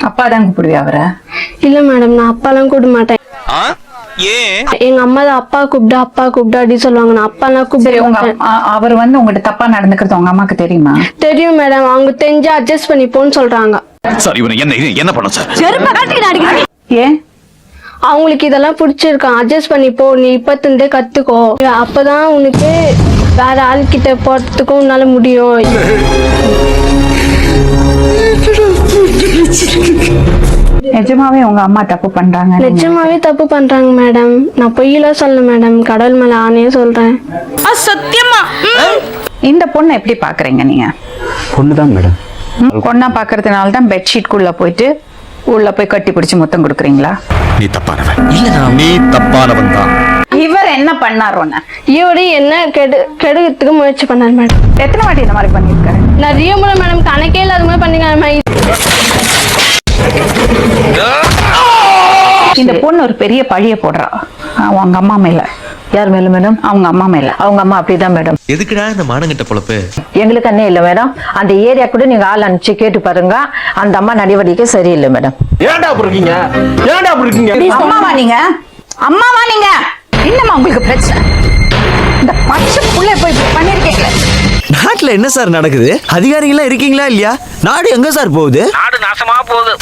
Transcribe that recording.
அப்பா தான் கூப்பிடுவியா அவரை? இல்ல மேடம், நான் அப்பாலாம் கூப்பிட மாட்டேன். எங்க அம்மா தான் அப்பா கூப்பிட்டா அப்படி சொல்லுவாங்க. நான் அப்பாலாம் கூப்பிடுவேன். அவர் வந்து உங்ககிட்ட தப்பா நடந்துக்கிறது உங்க அம்மாக்கு தெரியுமா? தெரியும் மேடம். அவங்க தெரிஞ்சு அட்ஜஸ்ட் பண்ணிப்போன்னு சொல்றாங்க. சார் இவனை என்ன பண்ணணும் சார்? ஏன்? அவங்களுக்கு இதெல்லாம் பிடிச்சிருக்கான். அட்ஜஸ்ட் பண்ணிப்போ, நீ இப்பத்திருந்தே கத்துக்கோ, அப்பதான் உனக்கு வேற ஆள் கிட்ட போறதுக்கும் உன்னால முடியும். நிஜமாவே உங்க அம்மா தப்பு பண்றாங்க? நிஜமாவே தப்பு பண்றாங்க மேடம். நான் பொய்யெல்லாம் சொல்ல மேடம், கடவுள் மேல ஆணையே சொல்றேன். சத்தியமா இந்த பொண்ணை எப்படி பாக்குறீங்க நீங்க? பொண்ணுதான் மேடம். பொண்ணா பாக்குறதுனால தான் பெட்ஷீட் குள்ள போயிட்டு உள்ள போய் கட்டி பிடிச்சு முத்தம் கொடுக்குறீங்களா? நீ தப்பானவன். இல்ல நீ தப்பானவன் தான். இவர் என்ன பண்ணாரோன்னு? இவரு என்ன கெடுக்கிறதுக்கு முயற்சி பண்ணாரு மேடம். எத்தனை வாட்டி இந்த மாதிரி பண்ணிருக்காரு? நிறைய முறை மேடம், கணக்கே இல்லாத மாதிரி பண்ணிருக்காரு. இந்த பொண்ணு ஒரு பெரிய பழிய போடுறா அவங்க அம்மா மேல. யார் மேல மேடம்? அவங்க அம்மா மேல. அவங்க அம்மா அப்படிதான் மேடம். எதுக்குடா இந்த மானங்கிட்ட பொழப்பு? எங்களுக்கு அண்ணே இல்ல மேடம். அந்த ஏரியா கூட நீங்க ஆள் அனுப்பிச்சு கேட்டு பாருங்க. அந்த அம்மா நடவடிக்கை சரியில்லை மேடம். ஏன்டா அப்படி இருக்கீங்க? அம்மாவா நீங்க? அம்மாவா நீங்க? என்னம்மா உங்களுக்கு பிரச்சனை? இந்த பச்சை புள்ள போய் பண்ணிருக்கீங்களே. நாட்டுல என்ன சார் நடக்குது? அதிகாரிகளா இருக்கீங்களா இல்லையா? நாடு எங்க சார் போகுது? நாடு நாசமா போகுது.